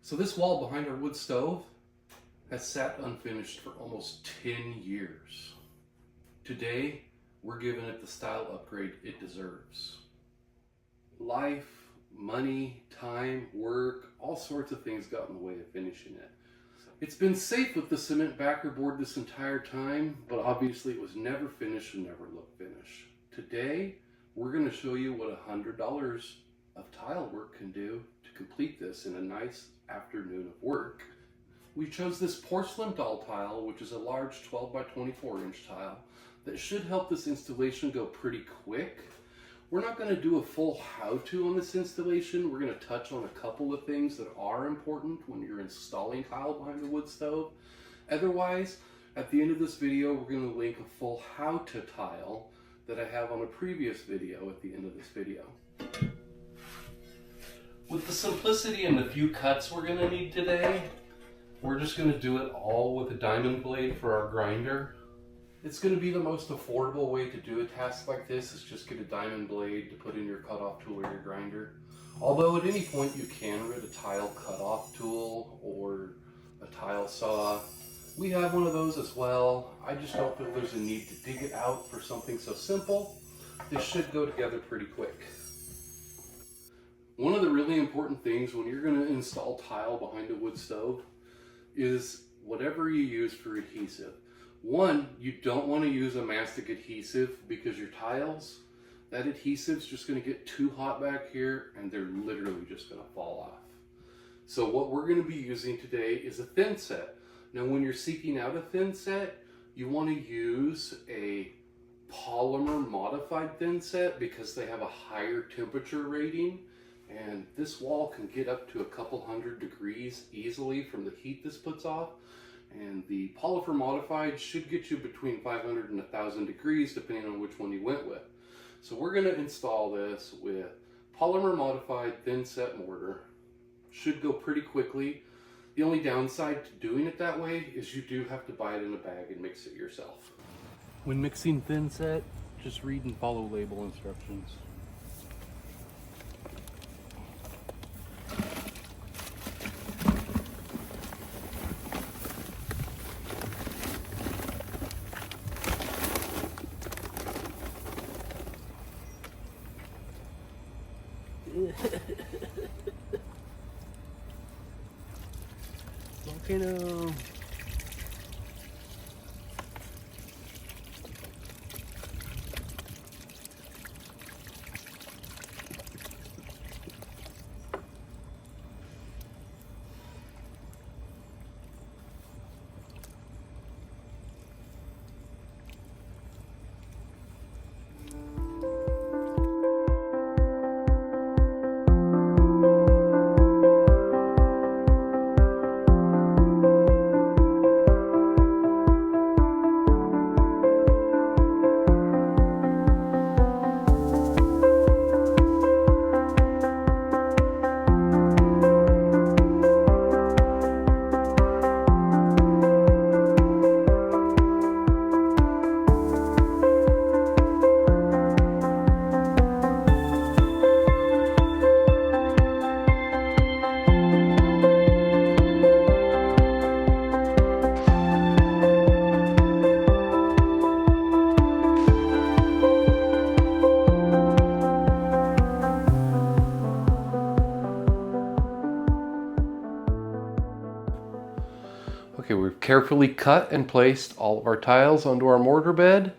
So this wall behind our wood stove has sat unfinished for almost 10 years. Today, we're giving it the style upgrade it deserves. Life, money, time, work, all sorts of things got in the way of finishing it. It's been safe with the cement backer board this entire time, but obviously it was never finished and never looked finished. Today, we're going to show you what $100 of tile work can do to complete this in a nice afternoon of work. We chose this porcelain doll tile, which is a large 12 by 24 inch tile that should help this installation go pretty quick. We're not going to do a full how-to on this installation. We're going to touch on a couple of things that are important when you're installing tile behind the wood stove. Otherwise, at the end of this video, we're going to link a full how-to tile that I have on a previous video at the end of this video. With the simplicity and the few cuts we're going to need today, we're just going to do it all with a diamond blade for our grinder. It's going to be the most affordable way to do a task like this, is just get a diamond blade to put in your cutoff tool or your grinder. Although at any point you can get a tile cutoff tool or a tile saw. We have one of those as well. I just don't feel there's a need to dig it out for something so simple. This should go together pretty quick. One of the really important things when you're going to install tile behind a wood stove is whatever you use for adhesive. One, you don't want to use a mastic adhesive because your tiles, that adhesive's just going to get too hot back here and they're literally just going to fall off. So what we're going to be using today is a thin set. Now when you're seeking out a thin set, you want to use a polymer modified thin set because they have a higher temperature rating. And this wall can get up to a couple hundred degrees easily from the heat this puts off. And the polymer modified should get you between 500 and 1,000 degrees depending on which one you went with. So we're going to install this with polymer modified thin set mortar. Should go pretty quickly. The only downside to doing it that way is you do have to buy it in a bag and mix it yourself. When mixing thin set, just read and follow label instructions. Volcano. Okay, we've carefully cut and placed all of our tiles onto our mortar bed.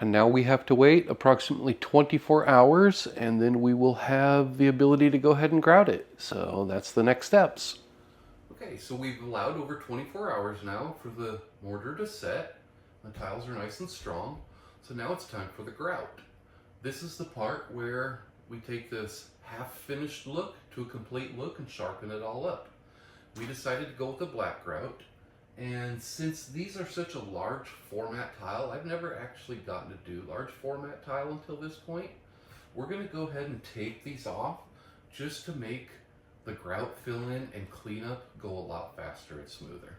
And now we have to wait approximately 24 hours and then we will have the ability to go ahead and grout it. So that's the next steps. Okay, so we've allowed over 24 hours now for the mortar to set. The tiles are nice and strong. So now it's time for the grout. This is the part where we take this half-finished look to a complete look and sharpen it all up. We decided to go with a black grout, and since these are such a large format tile, I've never actually gotten to do large format tile until this point. We're going to go ahead and take these off just to make the grout fill in and cleanup go a lot faster and smoother.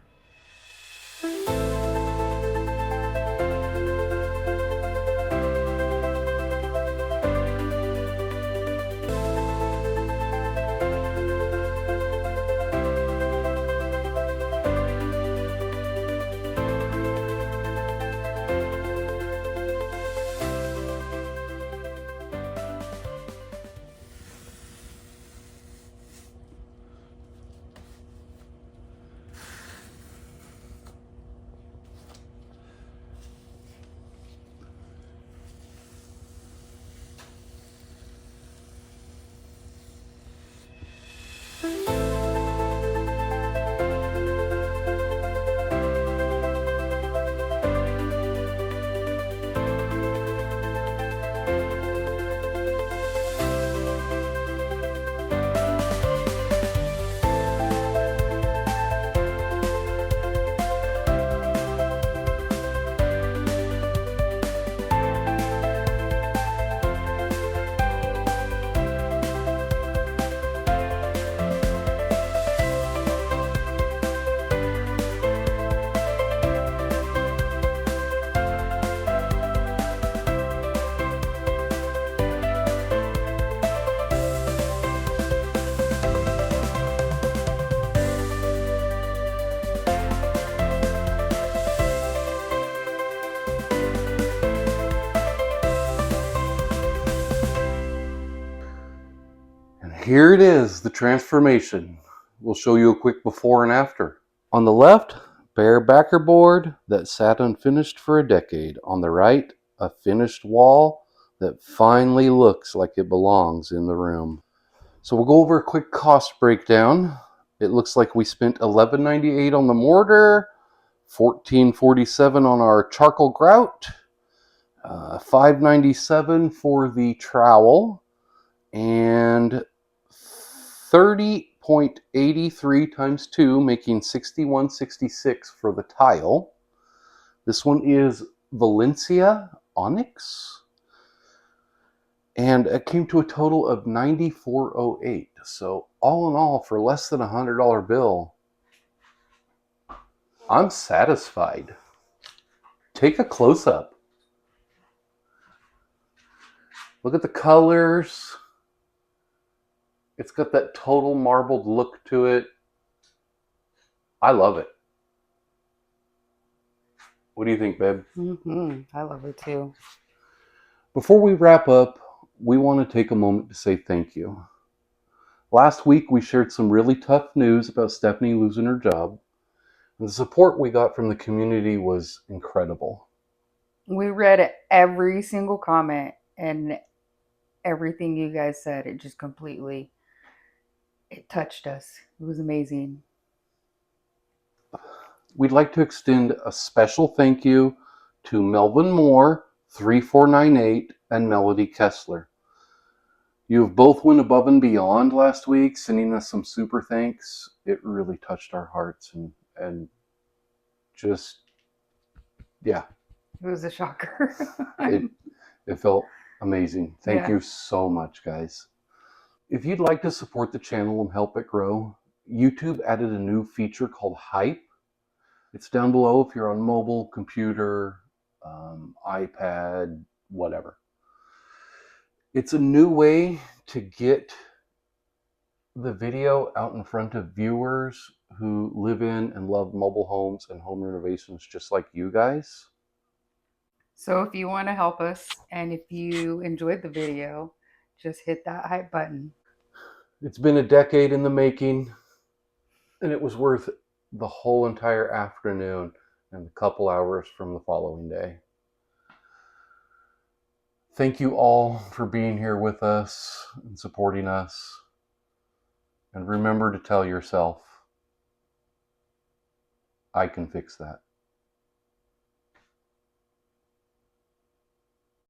Here it is, the transformation. We'll show you a quick before and after. On the left, bare backer board that sat unfinished for a decade. On the right, a finished wall that finally looks like it belongs in the room. So we'll go over a quick cost breakdown. It looks like we spent $11.98 on the mortar, $14.47 on our charcoal grout, $5.97 for the trowel, and 30.83 times 2, making 61.66 for the tile. This one is Valencia Onyx, and it came to a total of $94.08. So all in all, for less than $100 bill, I'm satisfied. Take a close-up. Look at the colors. It's got that total marbled look to it. I love it. What do you think, babe? I love it too. Before we wrap up, we want to take a moment to say thank you. Last week, we shared some really tough news about Stephanie losing her job. And the support we got from the community was incredible. We read every single comment and everything you guys said. It just completely, it touched us. It was amazing. We'd like to extend a special thank you to MelvinMoore3498 and MelodyKessler. You have both went above and beyond last week, sending us some super thanks. It really touched our hearts and just, yeah. It was a shocker. It felt amazing. Thank Yeah. you so much, guys. If you'd like to support the channel and help it grow, YouTube added a new feature called Hype. It's down below if you're on mobile, computer, iPad, whatever. It's a new way to get the video out in front of viewers who live in and love mobile homes and home renovations just like you guys. So if you want to help us and if you enjoyed the video, just hit that hype button. It's been a decade in the making, and it was worth the whole entire afternoon and a couple hours from the following day. Thank you all for being here with us and supporting us. And remember to tell yourself, I can fix that.